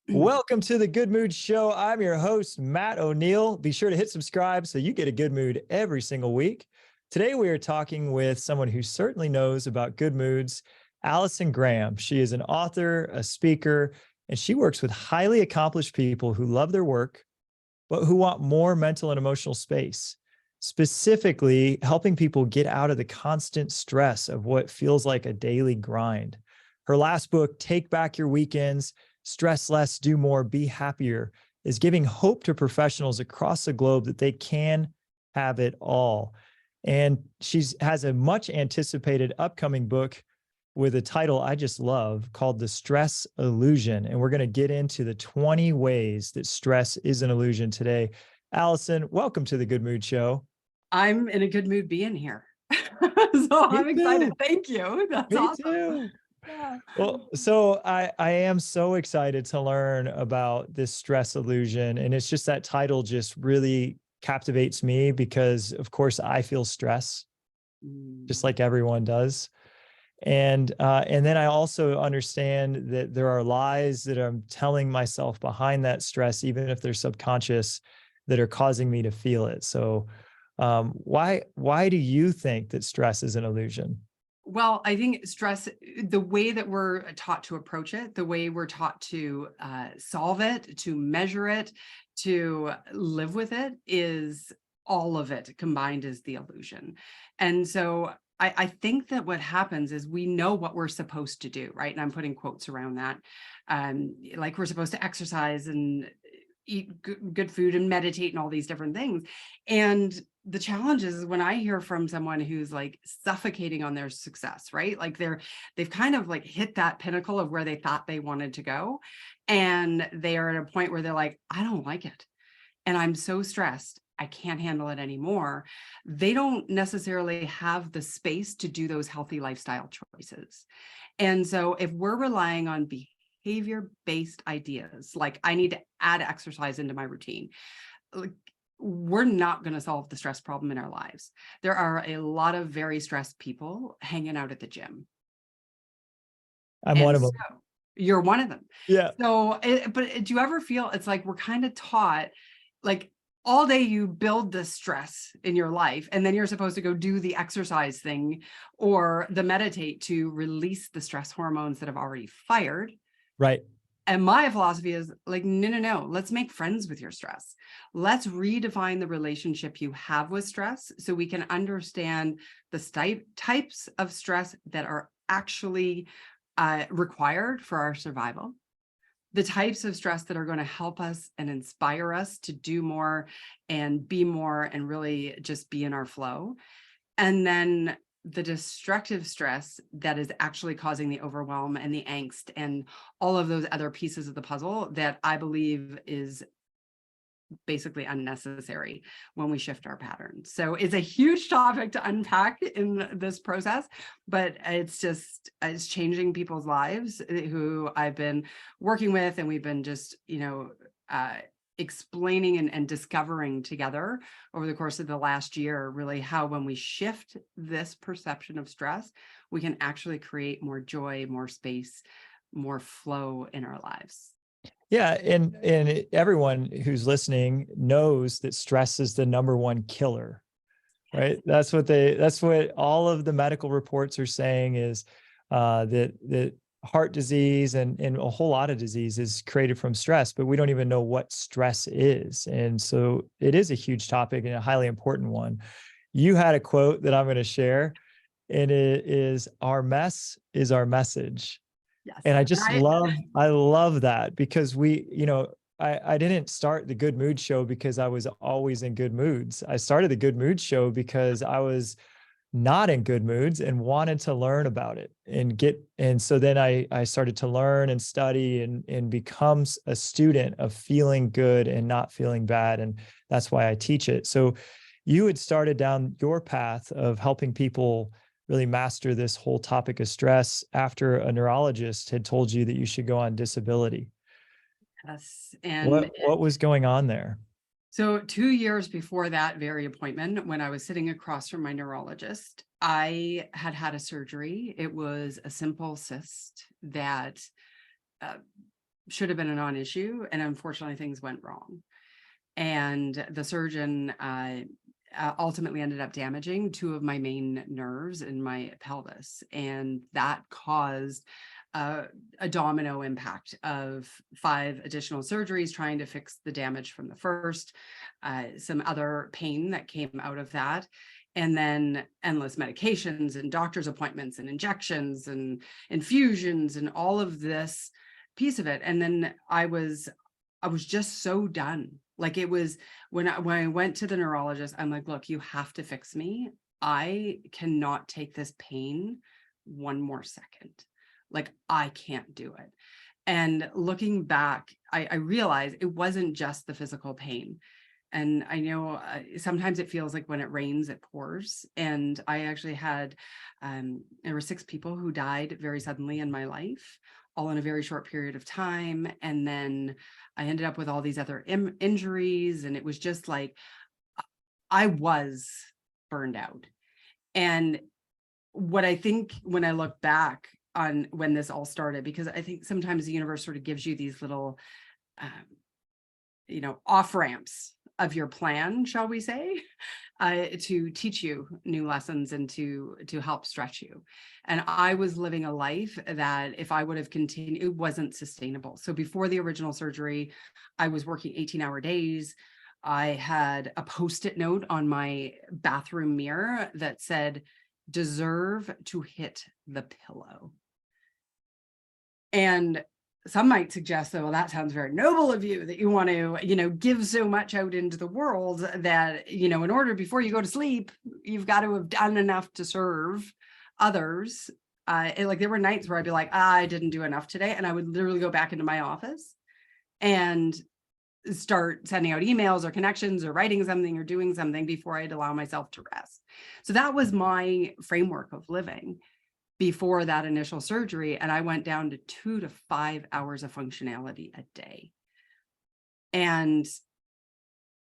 Welcome to the Good Mood Show. I'm your host, Matt O'Neill. Be sure to hit subscribe so you get a good mood every single week. Today, we are talking with someone who certainly knows about good moods, Allison Graham. She is an author, a speaker, and she works with highly accomplished people who love their work, but who want more mental and emotional space, specifically helping people get out of the constant stress of what feels like a daily grind. Her last book, Take Back Your Weekends, Stress Less, Do More, Be Happier, is giving hope to professionals across the globe that they can have it all. And she has a much anticipated upcoming book with a title I just love called The Stress Illusion. And we're going to get into the 20 ways that stress is an illusion today. Allison, welcome to the Good Mood Show. I'm in a good mood being here. So I'm excited. Thank you. That's Me awesome. too. Yeah. Well, so I am so excited to learn about this stress illusion. And it's just that title just really captivates me because, of course, I feel stress, just like everyone does. And then I also understand that there are lies that I'm telling myself behind that stress, even if they're subconscious, that are causing me to feel it. So why do you think that stress is an illusion? Well, I think stress, the way that we're taught to approach it, the way we're taught to solve it, to measure it, to live with it, is all of it combined is the illusion. And so I think that what happens is we know what we're supposed to do, right? And I'm putting quotes around that. Like we're supposed to exercise and eat good food and meditate and all these different things. And the challenge is when I hear from someone who's like suffocating on their success, right? Like they've kind of like hit that pinnacle of where they thought they wanted to go. And they are at a point where they're like, I don't like it. And I'm so stressed, I can't handle it anymore. They don't necessarily have the space to do those healthy lifestyle choices. And so if we're relying on behavior-based ideas, like I need to add exercise into my routine, like, we're not going to solve the stress problem in our lives. There are a lot of very stressed people hanging out at the gym. I'm one And of so them. you're one of them. Yeah. So, but do you ever feel it's like we're kind of taught, like all day you build the stress in your life, and then you're supposed to go do the exercise thing or the meditate to release the stress hormones that have already fired. Right. And my philosophy is like, no, let's make friends with your stress. Let's redefine the relationship you have with stress so we can understand the types of stress that are actually required for our survival, the types of stress that are going to help us and inspire us to do more and be more and really just be in our flow. And then the destructive stress that is actually causing the overwhelm and the angst and all of those other pieces of the puzzle that I believe is basically unnecessary when we shift our patterns. So it's a huge topic to unpack in this process, but it's changing people's lives who I've been working with, and we've been just, explaining and discovering together over the course of the last year, really how when we shift this perception of stress, we can actually create more joy, more space, more flow in our lives. Yeah, and everyone who's listening knows that stress is the number one killer, right? That's what all of the medical reports are saying is that heart disease and a whole lot of disease is created from stress, but we don't even know what stress is. And so it is a huge topic and a highly important one. You had a quote that I'm going to share, and it is, "Our mess is our message." Yes. And I love that because I didn't start the Good Mood Show because I was always in good moods. I started the Good Mood Show because I was not in good moods and wanted to learn about it and so then I started to learn and study and become a student of feeling good and not feeling bad. And that's why I teach it. So you had started down your path of helping people really master this whole topic of stress after a neurologist had told you that you should go on disability. Yes. And What was going on there? so 2 years before that very appointment, when I was sitting across from my neurologist, I had had a surgery. It was a simple cyst that should have been a non-issue. And unfortunately, things went wrong. And the surgeon ultimately ended up damaging 2 of my main nerves in my pelvis. And that caused a domino impact of 5 additional surgeries trying to fix the damage from the first, some other pain that came out of that, and then endless medications and doctor's appointments and injections and infusions and all of this piece of it. And then I was just so done. Like, it was when I went to the neurologist, I'm like, look, you have to fix me. I cannot take this pain one more second. Like, I can't do it. And looking back, I realized it wasn't just the physical pain. And I know sometimes it feels like when it rains, it pours. And I actually had, there were 6 people who died very suddenly in my life, all in a very short period of time. And then I ended up with all these other injuries. And it was just like, I was burned out. And what I think when I look back on when this all started, because I think sometimes the universe sort of gives you these little, off ramps of your plan, shall we say, to teach you new lessons and to help stretch you. And I was living a life that if I would have continued, it wasn't sustainable. So before the original surgery, I was working 18-hour days. I had a Post-it note on my bathroom mirror that said, "Deserve to hit the pillow." And some might suggest that, well, that sounds very noble of you, that you want to, give so much out into the world that, in order, before you go to sleep, you've got to have done enough to serve others. Like, there were nights where I'd be like, I didn't do enough today. And I would literally go back into my office and start sending out emails or connections or writing something or doing something before I'd allow myself to rest. So that was my framework of living before that initial surgery. And I went down to 2 to 5 hours of functionality a day. And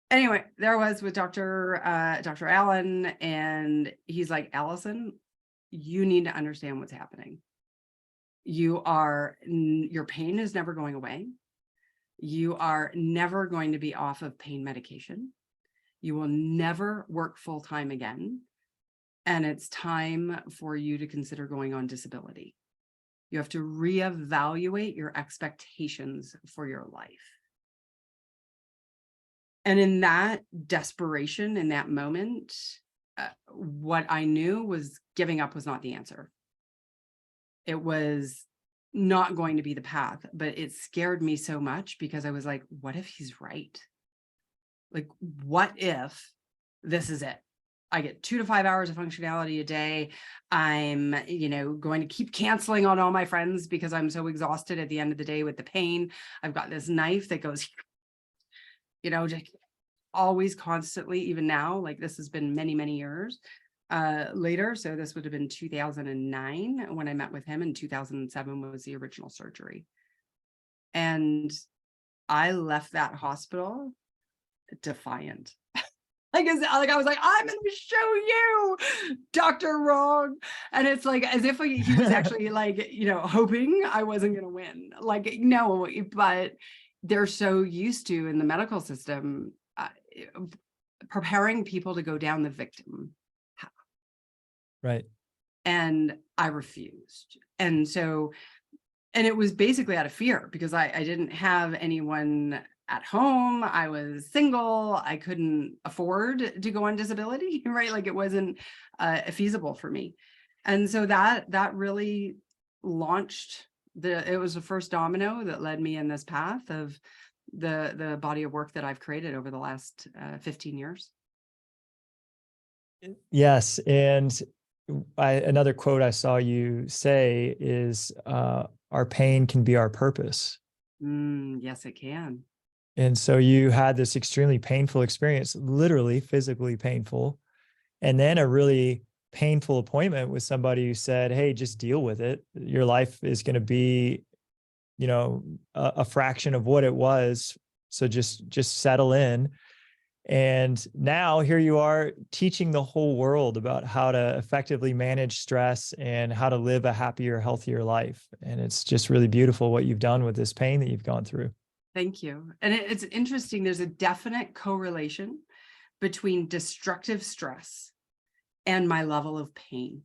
anyway, there I was with Dr. Allen, and he's like, "Allison, you need to understand what's happening. Your pain is never going away. You are never going to be off of pain medication. You will never work full-time again. And it's time for you to consider going on disability. You have to reevaluate your expectations for your life." And in that desperation, in that moment, what I knew was giving up was not the answer. It was not going to be the path, but it scared me so much because I was like, what if he's right? Like, what if this is it? I get 2 to 5 hours of functionality a day. I'm, going to keep canceling on all my friends because I'm so exhausted at the end of the day with the pain. I've got this knife that goes, just always constantly, even now, like, this has been many, many years later. So this would have been 2009 when I met with him, and 2007 was the original surgery. And I left that hospital defiant. Like I was like, I'm going to show you, Dr. Wrong. And it's like, as if he was actually like, hoping I wasn't going to win. Like, no, but they're so used to, in the medical system, preparing people to go down the victim path. Right. And I refused. And it was basically out of fear because I didn't have anyone at home. I was single. I couldn't afford to go on disability, right? Like, it wasn't feasible for me. And so that really launched it was the first domino that led me in this path of the body of work that I've created over the last 15 years. Yes. And another quote I saw you say is, our pain can be our purpose. Yes, it can. And so you had this extremely painful experience, literally physically painful, and then a really painful appointment with somebody who said, "Hey, just deal with it. Your life is going to be, a fraction of what it was. So just settle in." And now here you are teaching the whole world about how to effectively manage stress and how to live a happier, healthier life. And it's just really beautiful what you've done with this pain that you've gone through. Thank you. And it's interesting. There's a definite correlation between destructive stress and my level of pain.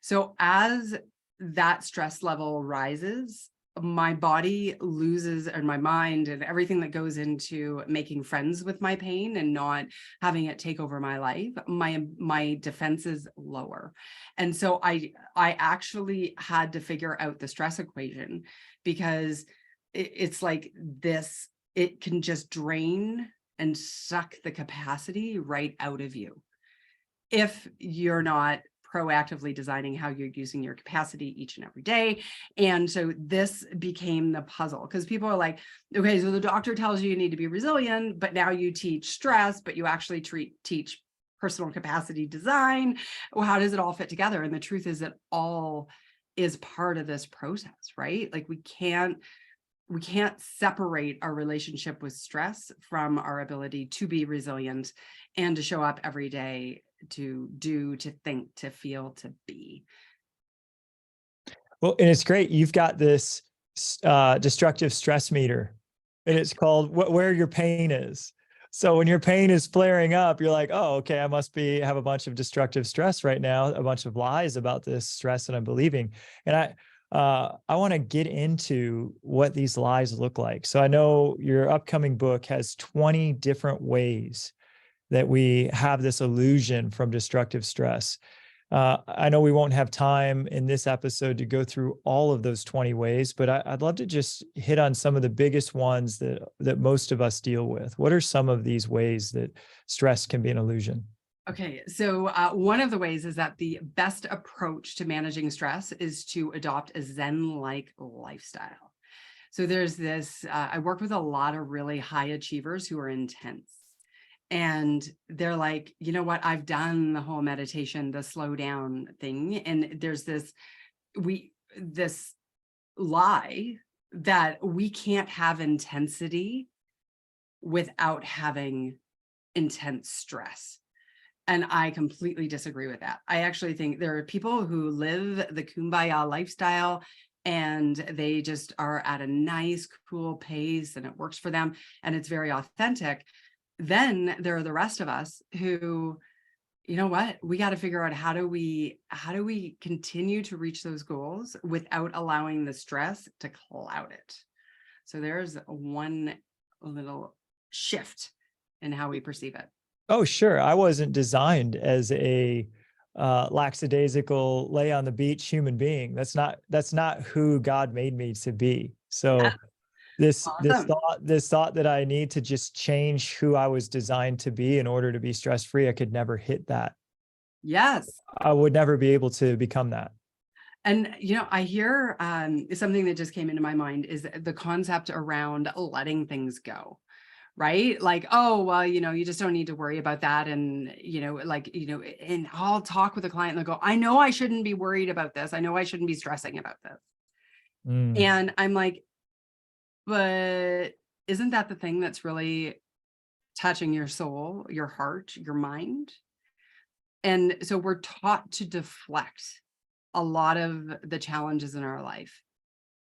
So as that stress level rises, my body loses, and my mind and everything that goes into making friends with my pain and not having it take over my life, my defenses lower. And so I actually had to figure out the stress equation, because it's like this, it can just drain and suck the capacity right out of you if you're not proactively designing how you're using your capacity each and every day. And so this became the puzzle, because people are like, okay, so the doctor tells you need to be resilient, but now you teach stress, but you actually teach personal capacity design. Well, how does it all fit together? And the truth is that all is part of this process, right? Like we can't separate our relationship with stress from our ability to be resilient and to show up every day, to do, to think, to feel, to be. Well, and it's great. You've got this destructive stress meter, and it's called where your pain is. So when your pain is flaring up, you're like, oh, okay, I must have a bunch of destructive stress right now, a bunch of lies about this stress that I'm believing. And I want to get into what these lies look like. So I know your upcoming book has 20 different ways that we have this illusion from destructive stress. I know we won't have time in this episode to go through all of those 20 ways, but I'd love to just hit on some of the biggest ones that most of us deal with. What are some of these ways that stress can be an illusion? Okay, so one of the ways is that the best approach to managing stress is to adopt a zen-like lifestyle. So there's this, I work with a lot of really high achievers who are intense. And they're like, you know what, I've done the whole meditation, the slow down thing. And there's this lie that we can't have intensity without having intense stress. And I completely disagree with that. I actually think there are people who live the kumbaya lifestyle and they just are at a nice, cool pace and it works for them and it's very authentic. Then there are the rest of us who, you know what, we got to figure out how do we continue to reach those goals without allowing the stress to cloud it. So there's one little shift in how we perceive it. Oh, sure. I wasn't designed as a lackadaisical lay on the beach human being. That's not who God made me to be. So Yeah, this awesome. thought that I need to just change who I was designed to be in order to be stress free, I could never hit that. Yes. I would never be able to become that. And, you know, I hear something that just came into my mind is the concept around letting things go, right? Like, oh, well, you know, you just don't need to worry about that. And, you know, like, you know, and I'll talk with a client and they'll go, I know I shouldn't be worried about this. I know I shouldn't be stressing about this. Mm. And I'm like, but isn't that the thing that's really touching your soul, your heart, your mind? And so we're taught to deflect a lot of the challenges in our life.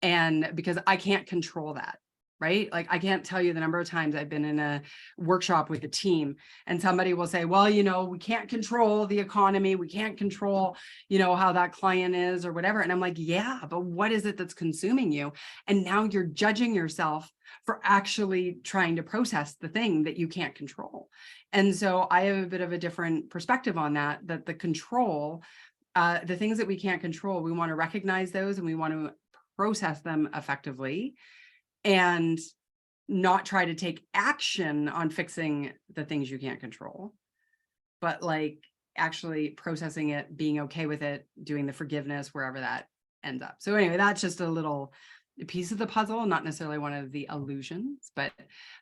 And because I can't control that, right? Like I can't tell you the number of times I've been in a workshop with a team and somebody will say, well, you know, we can't control the economy. We can't control, you know, how that client is or whatever. And I'm like, yeah, but what is it that's consuming you? And now you're judging yourself for actually trying to process the thing that you can't control. And so I have a bit of a different perspective on that the control, the things that we can't control, we want to recognize those and we want to process them effectively and not try to take action on fixing the things you can't control, but like actually processing it, being okay with it, doing the forgiveness wherever that ends up. So anyway, that's just a little piece of the puzzle, not necessarily one of the illusions, but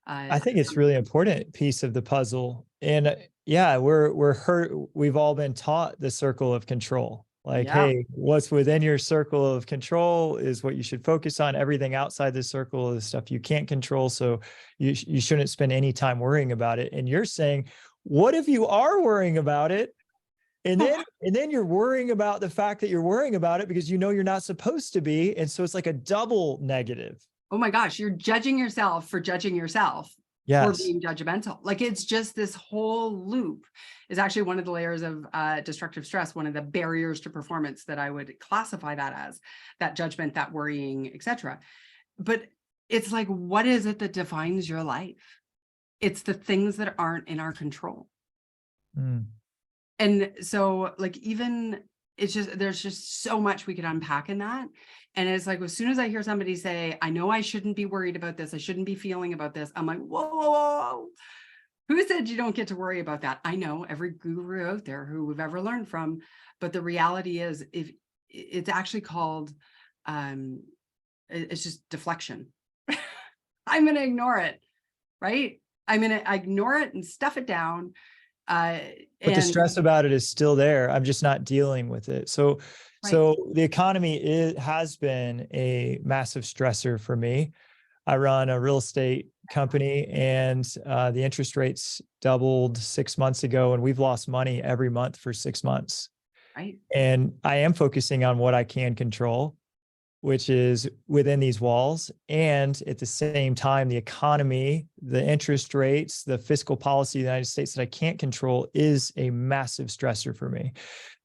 I think it's really important piece of the puzzle. And yeah, we're hurt. We've all been taught the circle of control. Like, Yeah. hey, what's within your circle of control is what you should focus on. Everything outside this circle is stuff you can't control. So you shouldn't spend any time worrying about it. And you're saying, what if you are worrying about it? And then you're worrying about the fact that you're worrying about it because you know you're not supposed to be. And so it's like a double negative. Oh my gosh, you're judging yourself for judging yourself for Yes. being judgmental. Like it's just this whole loop is actually one of the layers of destructive stress, one of the barriers to performance that I would classify that as, that judgment, that worrying, etc. But it's like, what is it that defines your life? It's the things that aren't in our control. Mm. And so like, even it's just, there's just so much we could unpack in that. And it's like, as soon as I hear somebody say, I know I shouldn't be worried about this, I shouldn't be feeling about this, I'm like, whoa, whoa, whoa. Who said you don't get to worry about that? I know every guru out there who we've ever learned from, but the reality is, if it's actually called, it's just deflection. I'm going to ignore it, right? I'm going to ignore it and stuff it down. But the stress about it is still there. I'm just not dealing with it. So, right. so the economy has been a massive stressor for me. I run a real estate company, and the interest rates doubled 6 months ago, and we've lost money every month for 6 months. Right. And I am focusing on what I can control, which is within these walls. And at the same time, the economy, the interest rates, the fiscal policy of the United States that I can't control is a massive stressor for me.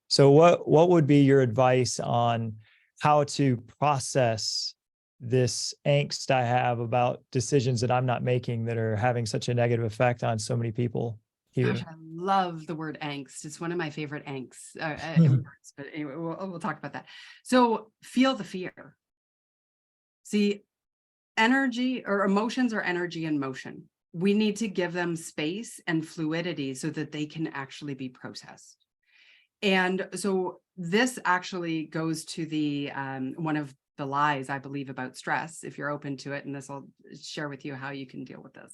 So what would be your advice on how to process this angst I have about decisions that I'm not making that are having such a negative effect on so many people here? Gosh, I love the word angst. It's one of my favorite angsts. But anyway, we'll talk about that. So feel the fear. See, energy or emotions are energy in motion. We need to give them space and fluidity so that they can actually be processed. And so this actually goes to the one of the lies, I believe, about stress, if you're open to it, and this will share with you how you can deal with this.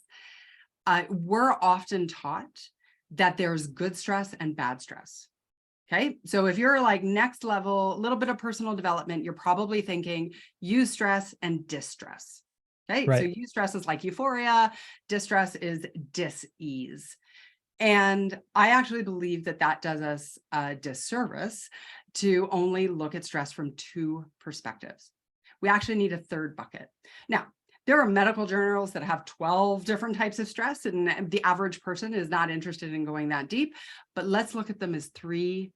We're often taught that there's good stress and bad stress. Okay, so if you're like next level, a little bit of personal development, you're probably thinking eustress and distress. Okay, Right. so eustress is like euphoria, distress is dis-ease. And I actually believe that that does us a disservice to only look at stress from two perspectives. We actually need a third bucket. Now, there are medical journals that have 12 different types of stress, and the average person is not interested in going that deep, but let's look at them as three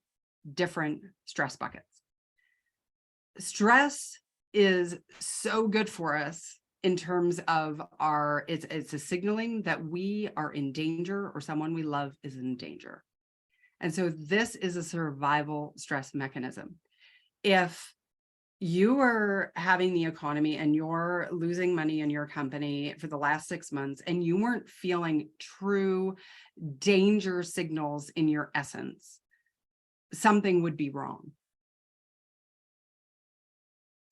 different stress buckets. Stress is so good for us in terms of our, it's a signaling that we are in danger or someone we love is in danger. And so this is a survival stress mechanism. If you are having the economy and you're losing money in your company for the last 6 months and you weren't feeling true danger signals in your essence, something would be wrong.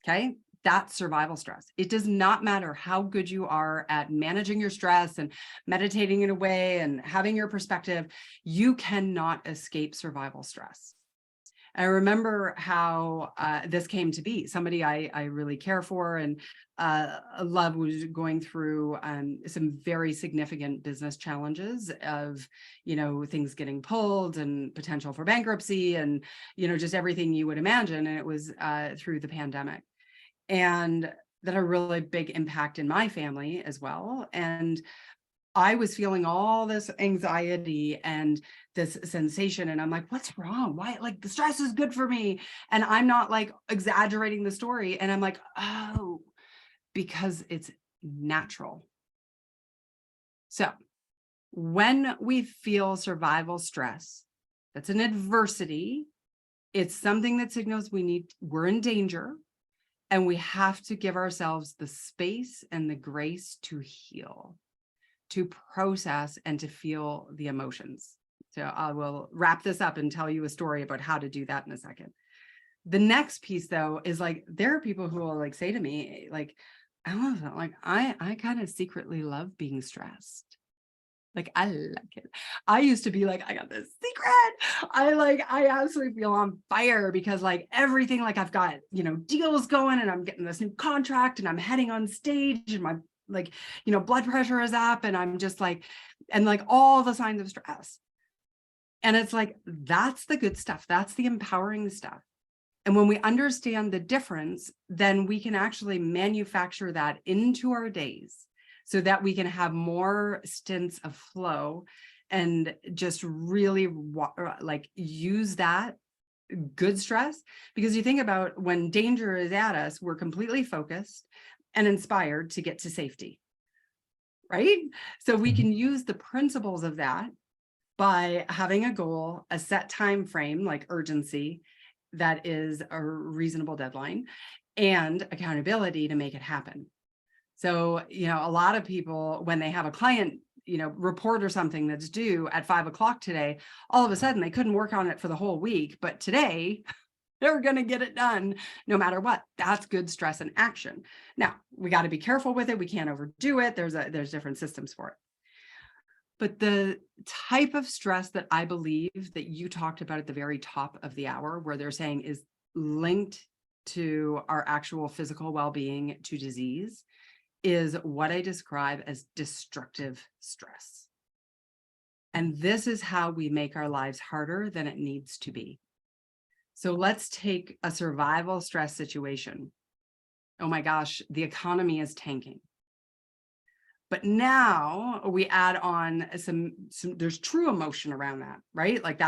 Okay, that's survival stress. It does not matter how good you are at managing your stress and meditating in a way and having your perspective, you cannot escape survival stress. I remember how this came to be. Somebody I really care for and love was going through some very significant business challenges of, things getting pulled and potential for bankruptcy and, just everything you would imagine. And it was through the pandemic. And that a really big impact in my family as well. And I was feeling all this anxiety and this sensation. And I'm like, what's wrong? Why? Like the stress is good for me. And I'm not like exaggerating the story. And I'm like, oh, because it's natural. So when we feel survival stress, that's an adversity. It's something that signals we're in danger. And we have to give ourselves the space and the grace to heal, to process and to feel the emotions. So I will wrap this up and tell you a story about how to do that in a second. The next piece though, is like, there are people who will like say to me, like, I kind of secretly love being stressed. Like, I like it. I used to be like, I got this secret. I absolutely feel on fire because like everything, like I've got, deals going and I'm getting this new contract and I'm heading on stage and my blood pressure is up and I'm just like, and like all the signs of stress. And it's like, that's the good stuff. That's the empowering stuff. And when we understand the difference, then we can actually manufacture that into our days so that we can have more stints of flow and just really like use that good stress. Because you think about when danger is at us, we're completely focused and inspired to get to safety, right? So we can use the principles of that by having a goal, a set time frame, like urgency, that is a reasonable deadline, and accountability to make it happen. So, a lot of people, when they have a client, report or something that's due at 5 o'clock today, all of a sudden they couldn't work on it for the whole week, but today they're going to get it done no matter what. That's good stress and action. Now, we got to be careful with it. We can't overdo it. There's different systems for it. But the type of stress that I believe that you talked about at the very top of the hour, where they're saying is linked to our actual physical well-being, to disease, is what I describe as destructive stress. And this is how we make our lives harder than it needs to be. So let's take a survival stress situation. Oh my gosh, the economy is tanking. But now we add on some there's true emotion around that, right? Like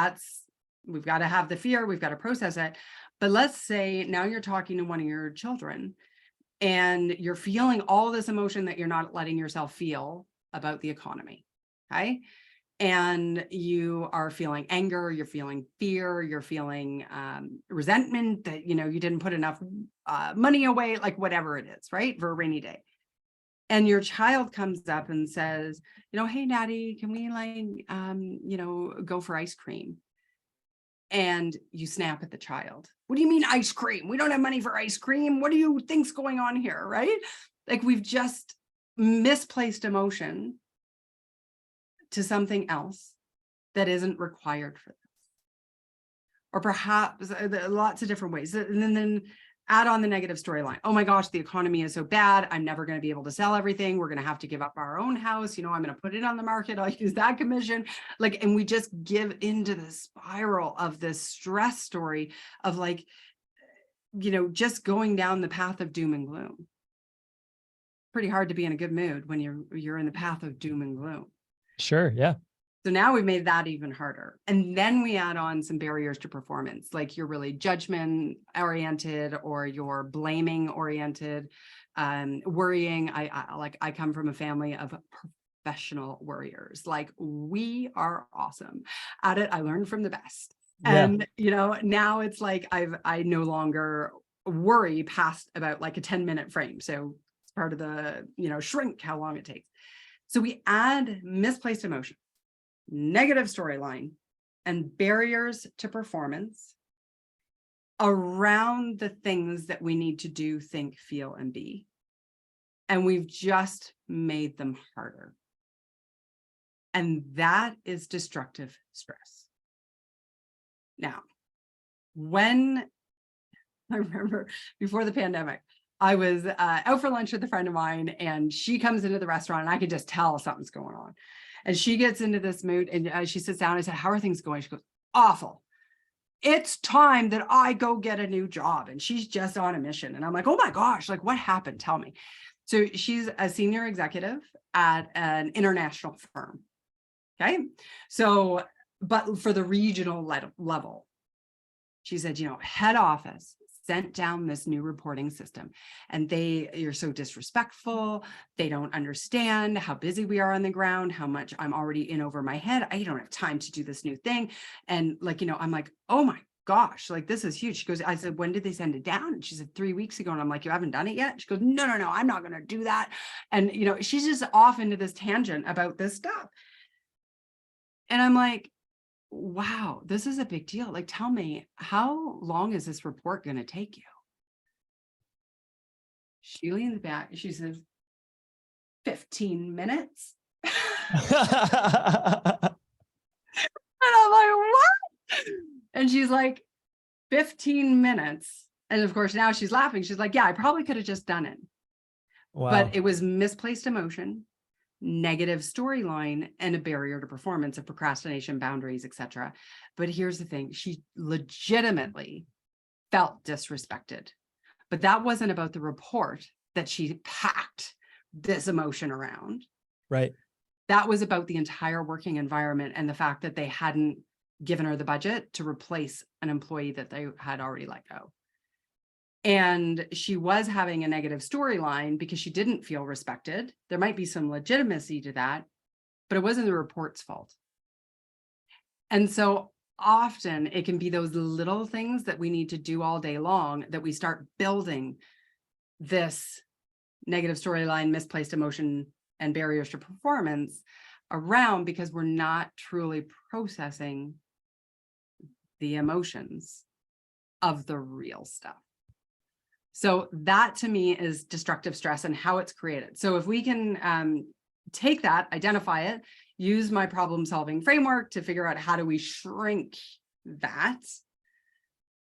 we've got to have the fear, we've got to process it. But let's say now you're talking to one of your children and you're feeling all this emotion that you're not letting yourself feel about the economy, okay? And you are feeling anger, you're feeling fear, you're feeling resentment that, you didn't put enough money away, like whatever it is, right? For a rainy day. And your child comes up and says, hey, Daddy, can we go for ice cream? And you snap at the child. What do you mean ice cream? We don't have money for ice cream. What do you think's going on here, right? Like we've just misplaced emotion to something else that isn't required for this. Or perhaps lots of different ways. And then add on the negative storyline. Oh my gosh, the economy is so bad. I'm never going to be able to sell everything. We're going to have to give up our own house. I'm going to put it on the market. I'll use that commission. And we just give into the spiral of this stress story of just going down the path of doom and gloom. Pretty hard to be in a good mood when you're in the path of doom and gloom. Sure. Yeah. So now we've made that even harder. And then we add on some barriers to performance, like you're really judgment oriented or you're blaming oriented, worrying. I come from a family of professional worriers. Like we are awesome at it. I learned from the best. Yeah. And, now it's like I no longer worry past about like a 10-minute frame. So it's part of the, shrink how long it takes. So we add misplaced emotion, negative storyline, and barriers to performance around the things that we need to do, think, feel, and be. And we've just made them harder. And that is destructive stress. Now, when I remember before the pandemic, I was out for lunch with a friend of mine and she comes into the restaurant and I could just tell something's going on. And she gets into this mood and she sits down and I said, how are things going? She goes, awful. It's time that I go get a new job. And she's just on a mission. And I'm like, oh my gosh, like what happened? Tell me. So she's a senior executive at an international firm. Okay. So, but for the regional level, she said, head office sent down this new reporting system and you're so disrespectful. They don't understand how busy we are on the ground, how much I'm already in over my head. I don't have time to do this new thing. And I'm like, oh my gosh, like this is huge. She goes, I said, when did they send it down? And she said 3 weeks ago. And I'm like, you haven't done it yet? She goes, no, I'm not going to do that. And, she's just off into this tangent about this stuff. And I'm like, wow, this is a big deal. Like, tell me, how long is this report going to take you? She leans back. She says, 15 minutes. And I'm like, what? And she's like, 15 minutes. And of course, now she's laughing. She's like, yeah, I probably could have just done it. Wow. But it was misplaced emotion, negative storyline, and a barrier to performance of procrastination, boundaries, etc. But here's the thing, she legitimately felt disrespected. But that wasn't about the report that she packed this emotion around. Right. That was about the entire working environment and the fact that they hadn't given her the budget to replace an employee that they had already let go. And she was having a negative storyline because she didn't feel respected. There might be some legitimacy to that, but it wasn't the report's fault. And so often it can be those little things that we need to do all day long that we start building this negative storyline, misplaced emotion, and barriers to performance around, because we're not truly processing the emotions of the real stuff. So that to me is destructive stress and how it's created. So if we can take that, identify it, use my problem solving framework to figure out how do we shrink that,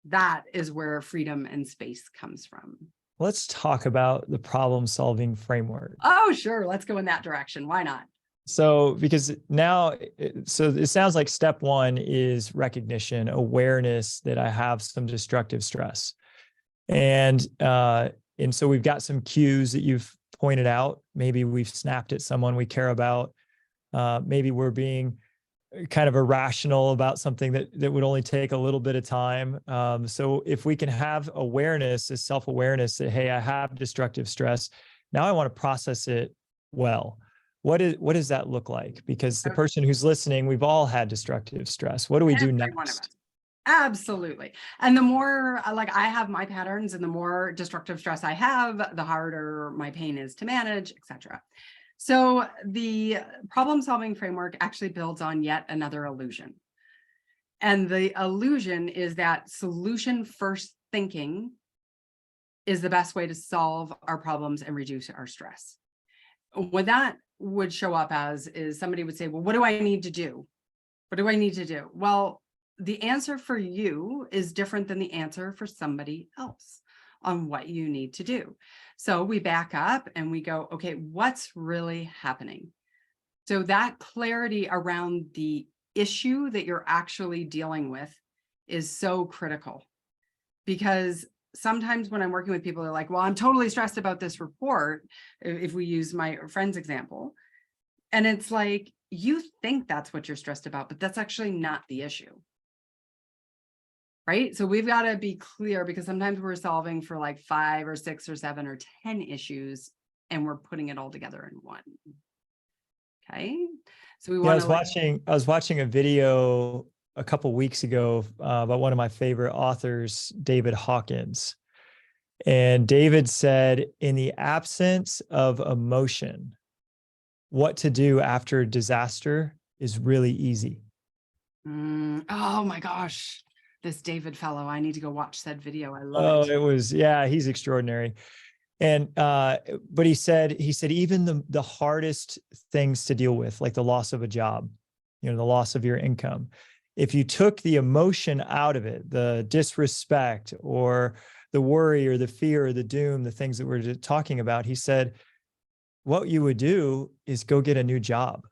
that is where freedom and space comes from. Let's talk about the problem solving framework. Oh, sure. Let's go in that direction. Why not? So, because now, so it sounds like step one is recognition, awareness that I have some destructive stress. And so we've got some cues that you've pointed out. Maybe we've snapped at someone we care about. Maybe we're being kind of irrational about something that would only take a little bit of time. So if we can have awareness, this self-awareness that, hey, I have destructive stress. Now I want to process it well. What does that look like? Because the person who's listening, we've all had destructive stress. What do we do next? One of us. Absolutely. And the more like I have my patterns and the more destructive stress I have, the harder my pain is to manage, etc. So the problem solving framework actually builds on yet another illusion. And the illusion is that solution first thinking is the best way to solve our problems and reduce our stress. What that would show up as is somebody would say, well, what do I need to do? What do I need to do? Well, the answer for you is different than the answer for somebody else on what you need to do. So we back up and we go, okay, what's really happening? So that clarity around the issue that you're actually dealing with is so critical, because sometimes when I'm working with people, they're like, well, I'm totally stressed about this report, if we use my friend's example. And it's like, you think that's what you're stressed about, but that's actually not the issue. Right? So we've got to be clear, because sometimes we're solving for like 5 or 6 or 7 or 10 issues and we're putting it all together in one. Okay. So we want to I was watching a video a couple weeks ago about one of my favorite authors, David Hawkins. And David said, in the absence of emotion, what to do after a disaster is really easy. Oh my gosh. This David fellow, I need to go watch that video. I love it. He's extraordinary. And but he said even the hardest things to deal with, like the loss of a job, the loss of your income, if you took the emotion out of it, the disrespect or the worry or the fear or the doom, the things that we're talking about, he said, what you would do is go get a new job.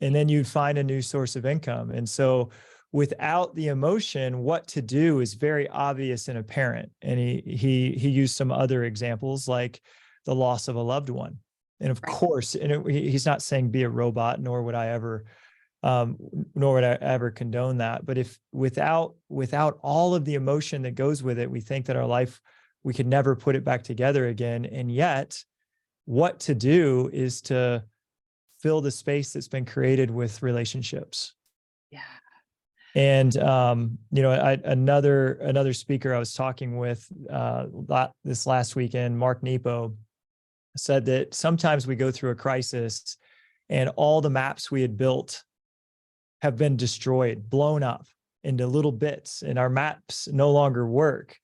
And then you'd find a new source of income. And so without the emotion, what to do is very obvious and apparent. And he used some other examples like the loss of a loved one. And of course, he's not saying be a robot, nor would I ever condone that. But if without all of the emotion that goes with it, we think that our life, we could never put it back together again. And yet what to do is to fill the space that's been created with relationships. Yeah. And another speaker I was talking with this last weekend, Mark Nepo, said that sometimes we go through a crisis and all the maps we had built have been destroyed, blown up into little bits, and our maps no longer work.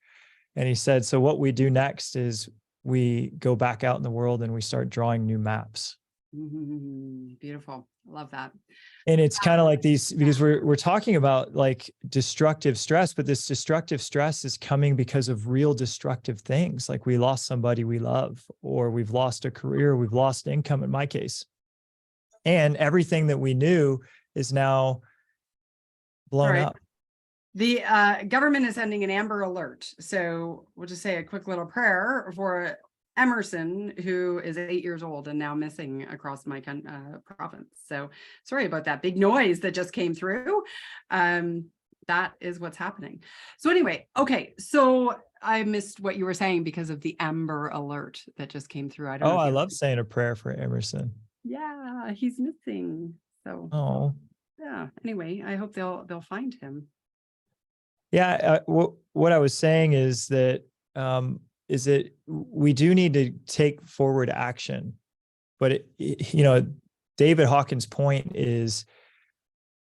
And he said, so what we do next is we go back out in the world and we start drawing new maps. Beautiful. Love that. And it's kind of like these, because we're talking about like destructive stress, but this destructive stress is coming because of real destructive things. Like we lost somebody we love, or we've lost a career, we've lost income in my case. And everything that we knew is now blown up. The government is sending an Amber Alert. So we'll just say a quick little prayer for Emerson, who is 8 years old and now missing across my province. So sorry about that big noise that just came through. That is what's happening. So anyway, okay. So I missed what you were saying because of the Amber Alert that just came through. I don't know. I love saying a prayer for Emerson. Yeah, he's missing. So yeah. Anyway, I hope they'll find him. Yeah. What I was saying is that we do need to take forward action, but David Hawkins' point is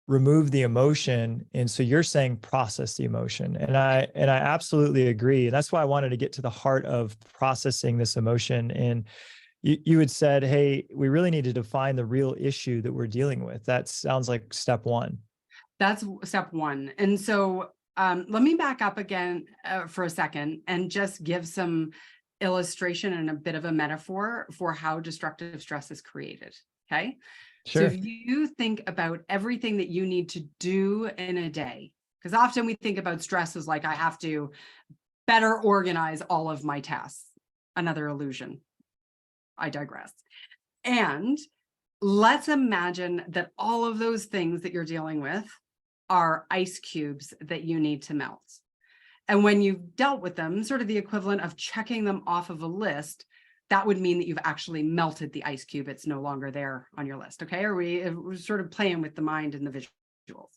remove the emotion. And so you're saying process the emotion. And I absolutely agree. And that's why I wanted to get to the heart of processing this emotion. And you had said, hey, we really need to define the real issue that we're dealing with. That sounds like step one. That's step one. And so let me back up again for a second and just give some illustration and a bit of a metaphor for how destructive stress is created. Okay. Sure. So if you think about everything that you need to do in a day, because often we think about stress as like, I have to better organize all of my tasks. Another illusion. I digress. And let's imagine that all of those things that you're dealing with are ice cubes that you need to melt. And when you've dealt with them, sort of the equivalent of checking them off of a list, that would mean that you've actually melted the ice cube. It's no longer there on your list. Okay. We're sort of playing with the mind and the visuals.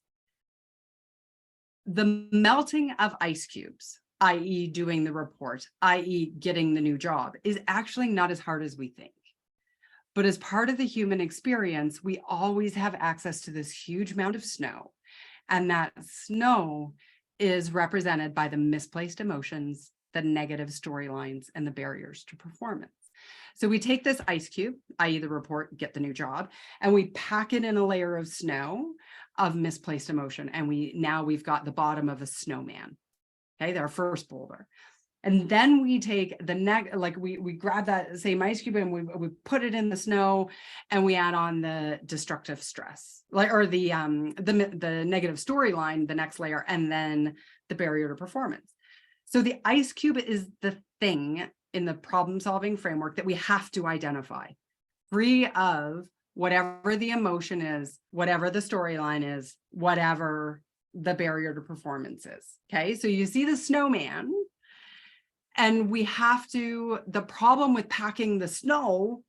The melting of ice cubes, i.e. doing the report, i.e. getting the new job, is actually not as hard as we think. But as part of the human experience, we always have access to this huge amount of snow. And that snow is represented by the misplaced emotions, the negative storylines, and the barriers to performance. So we take this ice cube, i.e. the report, get the new job, and we pack it in a layer of snow of misplaced emotion. And we've got the bottom of a snowman. Okay, our first boulder. And then we take we grab that same ice cube and we put it in the snow, and we add on the destructive stress, or the negative storyline, the next layer, and then the barrier to performance. So the ice cube is the thing in the problem-solving framework that we have to identify, free of whatever the emotion is, whatever the storyline is, whatever the barrier to performance is. Okay, so you see the snowman. And the problem with packing the snow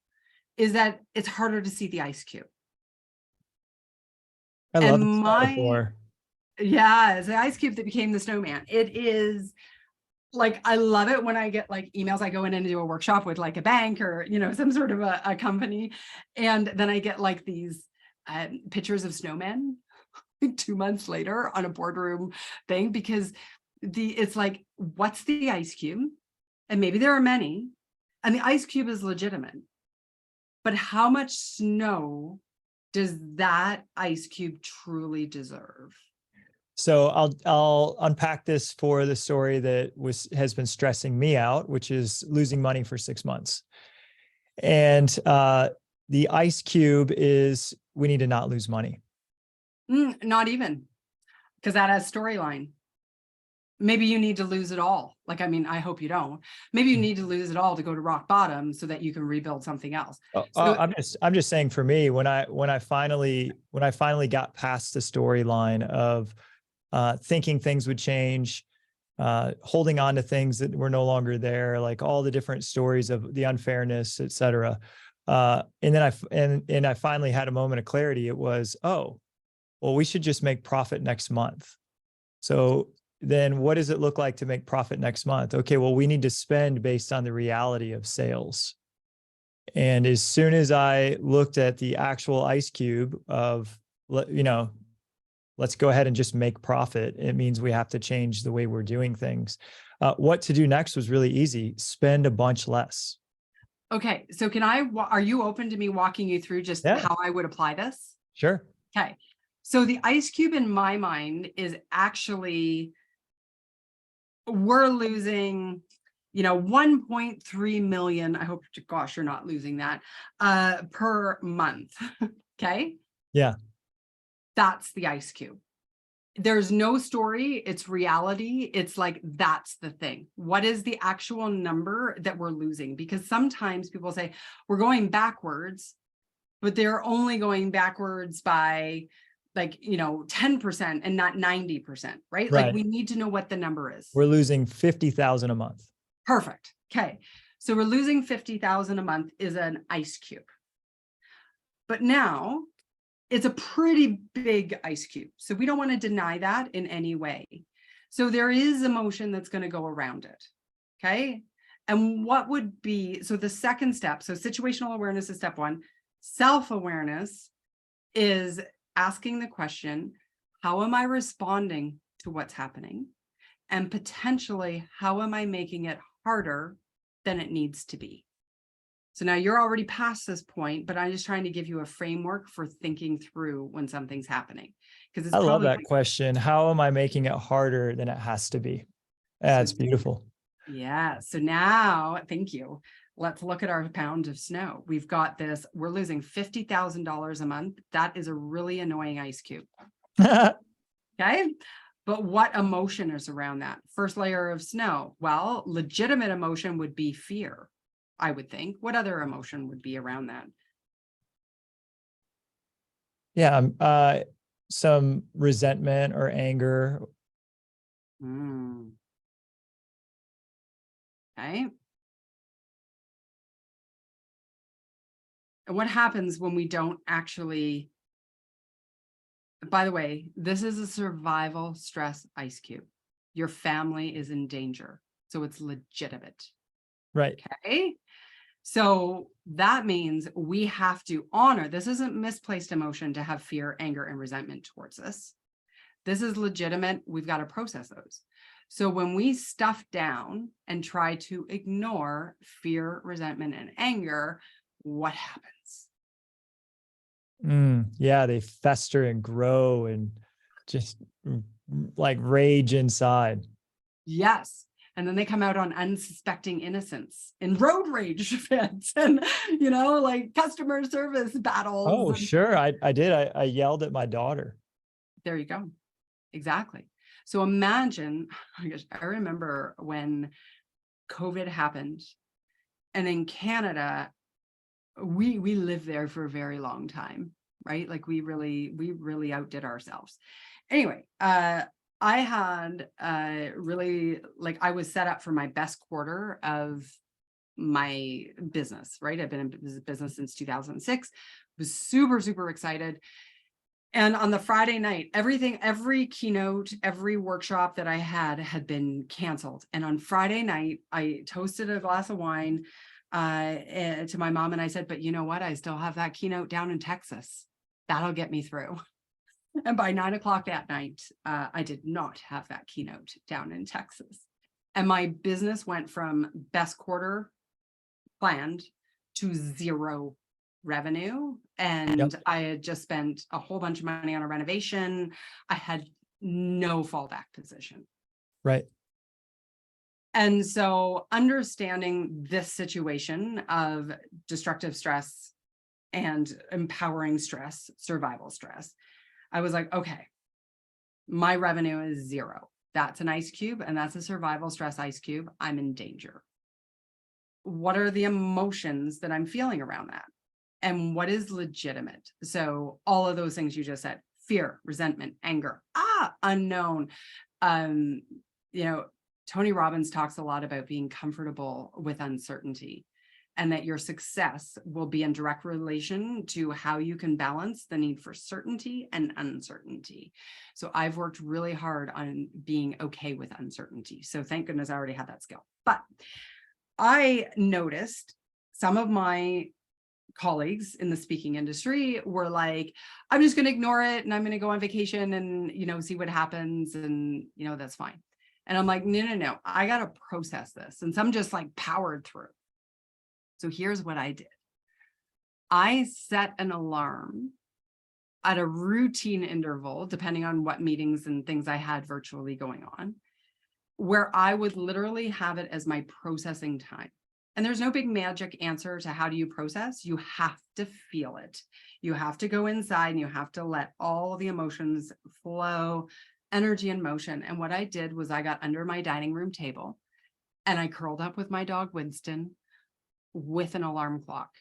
is that it's harder to see the ice cube. I love this metaphor. Yeah, it's the ice cube that became the snowman. It is like, I love it when I get like emails. I go in and do a workshop with like a bank or, some sort of a company. And then I get like these pictures of snowmen 2 months later on a boardroom thing, because it's like, what's the ice cube? And maybe there are many, and the ice cube is legitimate, but how much snow does that ice cube truly deserve? So I'll unpack this for the story that has been stressing me out, which is losing money for 6 months. And the ice cube is, we need to not lose money. Not even, because that has storyline. Maybe you need to lose it all. I hope you don't. Maybe you need to lose it all to go to rock bottom so that you can rebuild something else. I'm just saying, for me, when I finally got past the storyline of thinking things would change, holding on to things that were no longer there, like all the different stories of the unfairness, et cetera. And then I finally had a moment of clarity. It was, oh, well, we should just make profit next month. So then what does it look like to make profit next month? Okay, well, we need to spend based on the reality of sales. And as soon as I looked at the actual ice cube of, let's go ahead and just make profit, it means we have to change the way we're doing things. What to do next was really easy. Spend a bunch less. Okay. So are you open to me walking you through just Yeah, how I would apply this? sure. Okay. So the ice cube in my mind is actually, we're losing, 1.3 million. I hope to gosh, you're not losing that, per month. Okay. Yeah. That's the ice cube. There's no story. It's reality. It's like, that's the thing. What is the actual number that we're losing? Because sometimes people say we're going backwards, but they're only going backwards by 10% and not 90%, right? Like, Right. we need to know what the number is. We're losing 50,000 a month. Perfect. Okay. So we're losing 50,000 a month is an ice cube. But now it's a pretty big ice cube. So we don't want to deny that in any way. So there is emotion that's going to go around it. Okay. And what would be, so the second step, so situational awareness is step one. Self-awareness is asking the question, how am I responding to what's happening? And potentially, how am I making it harder than it needs to be? So now you're already past this point, but I'm just trying to give you a framework for thinking through when something's happening. Because it's I love probably that question. How am I making it harder than it has to be? Yeah, so, it's beautiful. yeah. So now, thank you. Let's look at our pound of snow. We've got this, we're losing $50,000 a month. That is a really annoying ice cube. Okay. But what emotion is around that? First layer of snow. Well, legitimate emotion would be fear, I would think. What other emotion would be around that? Yeah, some resentment or anger. Okay. And what happens when we don't actually, by the way, this is a survival stress ice cube. Your family is in danger. So it's legitimate. Right. Okay. So that means we have to honor, this isn't misplaced emotion to have fear, anger, and resentment towards us. This is legitimate. We've got to process those. So when we stuff down and try to ignore fear, resentment, and anger, what happens? Yeah, they fester and grow and just like rage inside. Yes. And then they come out on unsuspecting innocents in road rage fits and, like customer service battles. Oh, sure. I did. I yelled at my daughter. There you go. Exactly. So imagine, I remember when COVID happened, and in Canada, we lived there for a very long time, right? Like we really outdid ourselves. Anyway, I had really, like, I was set up for my best quarter of my business, right? I've been in business since 2006. Was super, super excited. And on the Friday night, every keynote, every workshop that I had been canceled. And on Friday night, I toasted a glass of wine to my mom. And I said, but you know what? I still have that keynote down in Texas. That'll get me through. And by 9 o'clock that night, I did not have that keynote down in Texas. And my business went from best quarter planned to zero revenue. And Yep. I had just spent a whole bunch of money on a renovation. I had no fallback position. Right. And so understanding this situation of destructive stress and empowering stress, survival stress, I was like, okay, my revenue is zero. That's an ice cube, and that's a survival stress ice cube. I'm in danger. What are the emotions that I'm feeling around that? And what is legitimate? So all of those things you just said, fear, resentment, anger, unknown. Tony Robbins talks a lot about being comfortable with uncertainty, and that your success will be in direct relation to how you can balance the need for certainty and uncertainty. So I've worked really hard on being okay with uncertainty. So thank goodness I already had that skill. But I noticed some of my colleagues in the speaking industry were like, I'm just going to ignore it and I'm going to go on vacation and, see what happens. And, that's fine. And I'm like, no, I got to process this. And some just like powered through. So here's what I did. I set an alarm at a routine interval, depending on what meetings and things I had virtually going on, where I would literally have it as my processing time. And there's no big magic answer to how do you process. You have to feel it. You have to go inside and you have to let all the emotions flow, energy and motion. And what I did was I got under my dining room table and I curled up with my dog, Winston, with an alarm clock.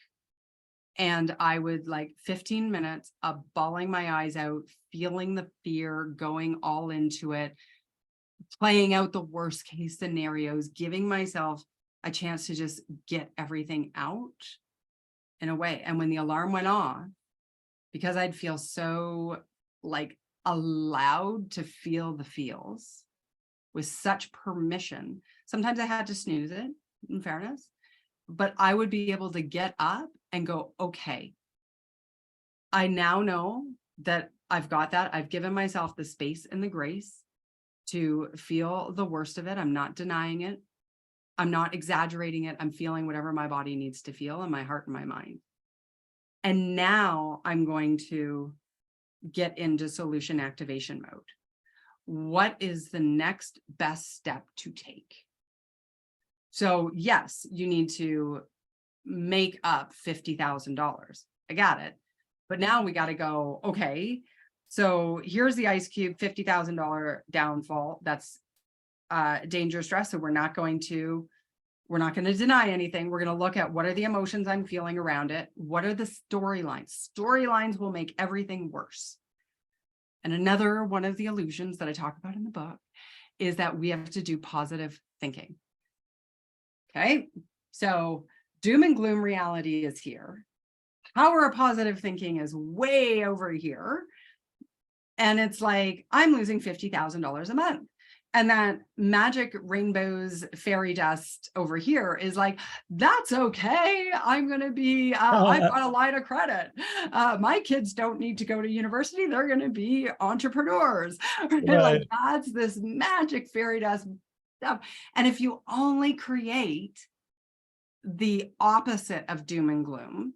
And I would, like, 15 minutes of bawling my eyes out, feeling the fear, going all into it, playing out the worst case scenarios, giving myself a chance to just get everything out in a way. And when the alarm went off, because I'd feel so like allowed to feel the feels with such permission, sometimes I had to snooze it, in fairness, but I would be able to get up and go, okay, I now know that I've got that. I've given myself the space and the grace to feel the worst of it. I'm not denying it. I'm not exaggerating it. I'm feeling whatever my body needs to feel in my heart and my mind. And now I'm going to get into solution activation mode. What is the next best step to take? So yes, you need to make up $50,000. I got it. But now we got to go, okay, so here's the ice cube, $50,000 downfall. That's danger stress. So we're not going to deny anything. We're going to look at what are the emotions I'm feeling around it. What are the storylines? Storylines will make everything worse. And another one of the illusions that I talk about in the book is that we have to do positive thinking. Okay, so doom and gloom reality is here. Power of positive thinking is way over here. And it's like, I'm losing $50,000 a month. And that magic rainbows fairy dust over here is like, that's okay. I'm going to be, I've got a line of credit. My kids don't need to go to university. They're going to be entrepreneurs. Right? Like that's this magic fairy dust stuff. And if you only create the opposite of doom and gloom,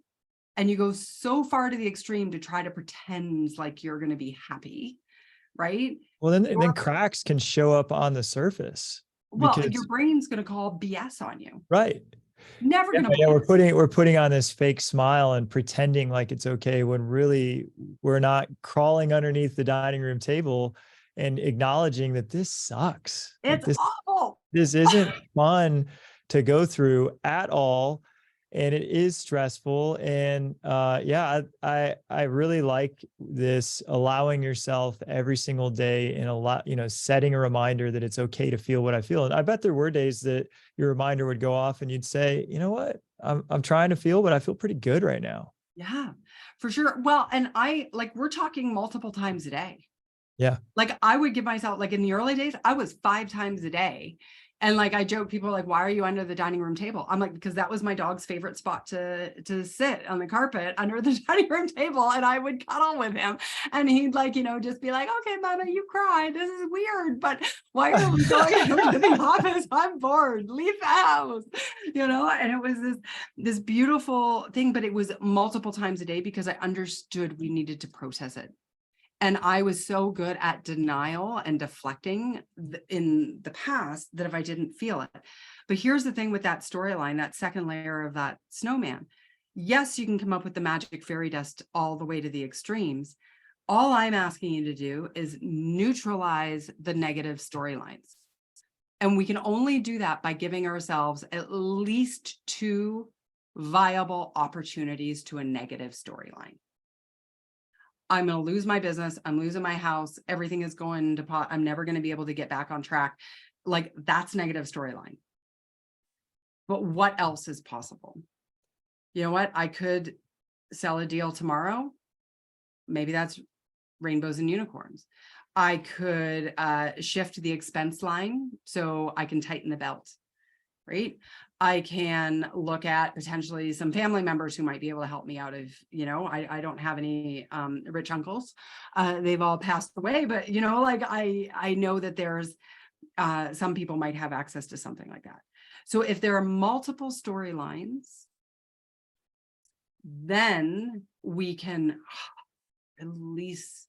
and you go so far to the extreme to try to pretend like you're going to be happy, right? Well, then cracks can show up on the surface. Well, your brain's going to call BS on you. Right. Never going to. Yeah, we're putting on this fake smile and pretending like it's okay when really we're not, crawling underneath the dining room table and acknowledging that this sucks. It's awful. This isn't fun to go through at all. And it is stressful. And yeah, I really like this, allowing yourself every single day and setting a reminder that it's okay to feel what I feel. And I bet there were days that your reminder would go off and you'd say, you know what, I'm trying to feel, but I feel pretty good right now. Yeah, for sure. Well, and we're talking multiple times a day. Yeah. Like I would give myself, like in the early days, I was 5 times a day. And like I joke, people are like, why are you under the dining room table? I'm like, because that was my dog's favorite spot to sit on the carpet under the dining room table. And I would cuddle with him. And he'd just be like, okay, Mama, you cried. This is weird. But why are we going to the office? I'm bored. Leave the house. And it was this beautiful thing, but it was multiple times a day because I understood we needed to process it. And I was so good at denial and deflecting in the past that if I didn't feel it. But here's the thing with that storyline, that second layer of that snowman. Yes, you can come up with the magic fairy dust all the way to the extremes. All I'm asking you to do is neutralize the negative storylines. And we can only do that by giving ourselves at least 2 viable opportunities to a negative storyline. I'm going to lose my business. I'm losing my house. Everything is going to pot. I'm never going to be able to get back on track. Like that's negative storyline. But what else is possible? You know what? I could sell a deal tomorrow. Maybe that's rainbows and unicorns. I could shift the expense line so I can tighten the belt, right? I can look at potentially some family members who might be able to help me out of, I don't have any rich uncles. They've all passed away, but I know that there's some people might have access to something like that. So if there are multiple storylines then we can release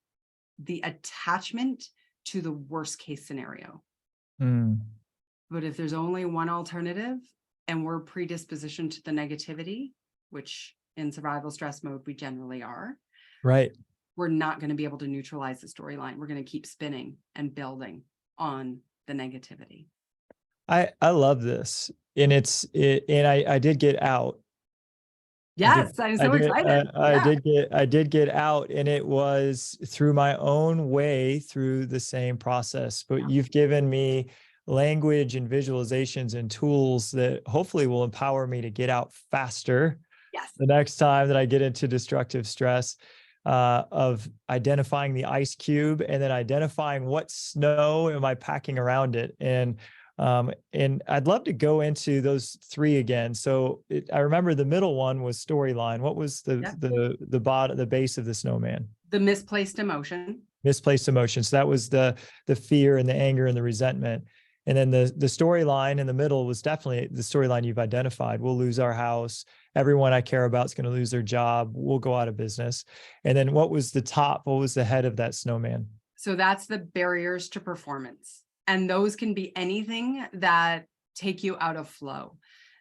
the attachment to the worst case scenario. Mm. But if there's only one alternative and we're predispositioned to the negativity, which in survival stress mode we generally are, Right. we're not going to be able to neutralize the storyline. We're going to keep spinning and building on the negativity. I love this. And I did get out. Yes, I'm so excited. Yeah. I did get out, and it was through my own way through the same process. But you've given me language and visualizations and tools that hopefully will empower me to get out faster Yes. the next time that I get into destructive stress, of identifying the ice cube and then identifying what snow am I packing around it. And I'd love to go into those three again. So I remember the middle one was storyline. What was the bottom, the base of the snowman? The misplaced emotion. Misplaced emotion. So that was the fear and the anger and the resentment. And then the storyline in the middle was definitely the storyline you've identified. We'll lose our house. Everyone I care about is going to lose their job. We'll go out of business. And then what was the top? What was the head of that snowman? So that's the barriers to performance. And those can be anything that take you out of flow.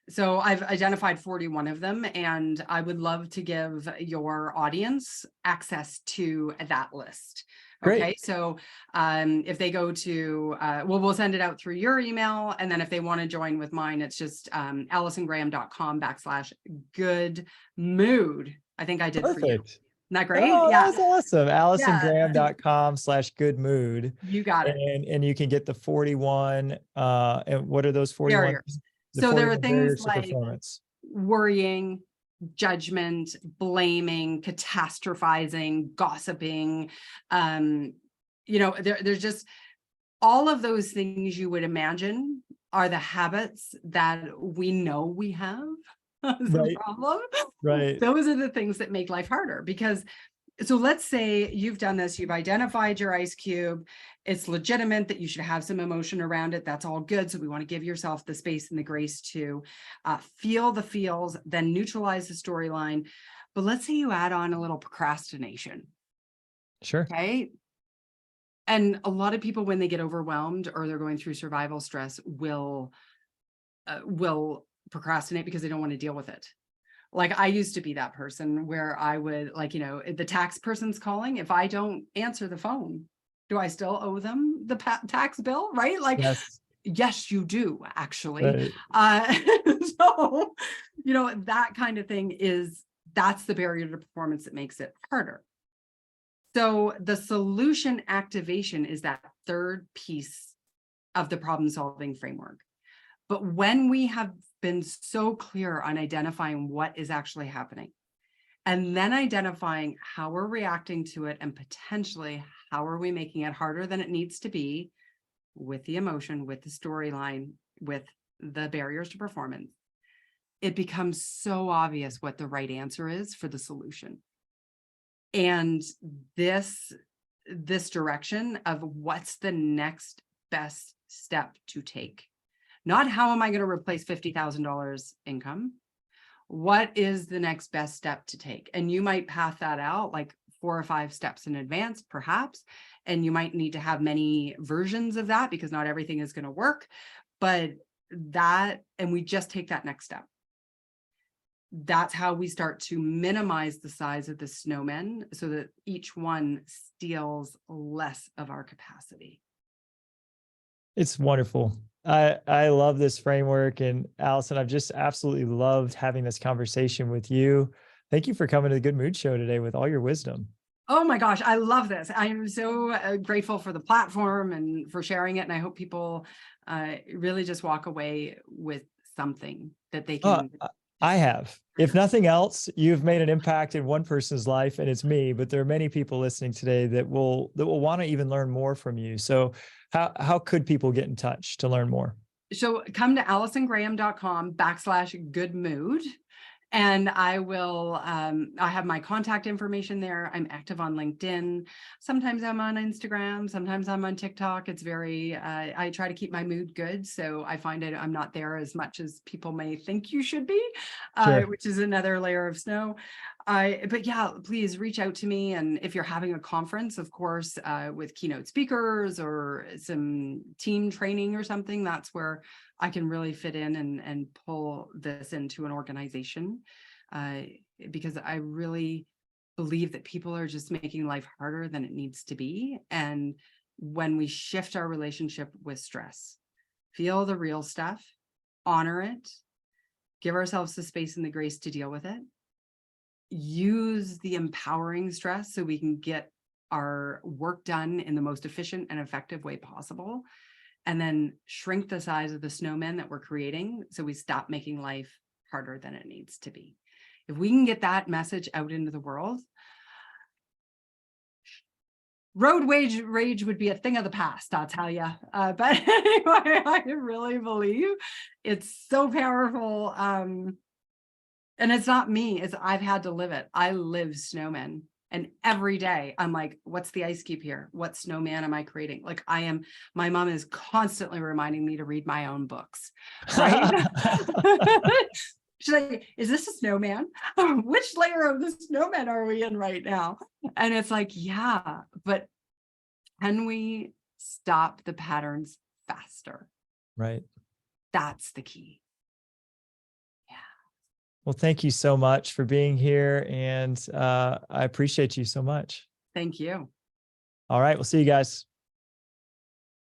So I've identified 41 of them, and I would love to give your audience access to that list. Great. Okay, so if they go to, we'll send it out through your email. And then if they want to join with mine, it's just AllisonGraham.com/good mood. I think I did for you. Perfect. Isn't that great? Oh, Yeah. that's awesome. AllisonGraham.com/good mood. You got it. And you can get the 41. And what are those 41? Barriers. So there are things like performance. Worrying, judgment, blaming, catastrophizing, gossiping. There's just all of those things you would imagine are the habits that we know we have as a problem. Right. Those are the things that make life harder because so let's say you've done this, you've identified your ice cube. It's legitimate that you should have some emotion around it. That's all good. So we want to give yourself the space and the grace to feel the feels, then neutralize the storyline. But let's say you add on a little procrastination. Sure. Okay. And a lot of people, when they get overwhelmed or they're going through survival stress, will procrastinate because they don't want to deal with it. Like I used to be that person where I would the tax person's calling. If I don't answer the phone, do I still owe them the tax bill? Right? Like, yes, you do actually. Right. So, that kind of thing that's the barrier to performance that makes it harder. So the solution activation is that third piece of the problem solving framework. But when we have been so clear on identifying what is actually happening, and then identifying how we're reacting to it and potentially how are we making it harder than it needs to be with the emotion, with the storyline, with the barriers to performance, it becomes so obvious what the right answer is for the solution. And this direction of what's the next best step to take. Not how am I going to replace $50,000 income? What is the next best step to take? And you might path that out like 4 or 5 steps in advance, perhaps. And you might need to have many versions of that because not everything is going to work. But and we just take that next step. That's how we start to minimize the size of the snowmen so that each one steals less of our capacity. It's wonderful. I love this framework. And Allison, I've just absolutely loved having this conversation with you. Thank you for coming to the Good Mood Show today with all your wisdom. Oh my gosh, I love this. I am so grateful for the platform and for sharing it. And I hope people really just walk away with something that they can. I have. If nothing else, you've made an impact in one person's life, and it's me, but there are many people listening today that will want to even learn more from you. So how could people get in touch to learn more? So come to AllisonGraham.com/good mood. And I will, I have my contact information there. I'm active on LinkedIn. Sometimes I'm on Instagram. Sometimes I'm on TikTok. It's very, I try to keep my mood good. So I find I'm not there as much as people may think you should be, Sure. which is another layer of snow. But yeah, please reach out to me. And if you're having a conference, of course, with keynote speakers or some team training or something, that's where I can really fit in and pull this into an organization, because I really believe that people are just making life harder than it needs to be. And when we shift our relationship with stress, feel the real stuff, honor it, give ourselves the space and the grace to deal with it, use the empowering stress so we can get our work done in the most efficient and effective way possible, and then shrink the size of the snowman that we're creating so we stop making life harder than it needs to be. If we can get that message out into the world, road rage would be a thing of the past, I'll tell you. But anyway, I really believe it's so powerful. And it's not me, I've had to live it. I live snowmen. And every day I'm like, what's the ice cube here? What snowman am I creating? Like my mom is constantly reminding me to read my own books, right? She's like, is this a snowman? Which layer of the snowman are we in right now? And it's like, yeah, but can we stop the patterns faster? Right. That's the key. Well, thank you so much for being here. And I appreciate you so much. Thank you. All right. We'll see you guys.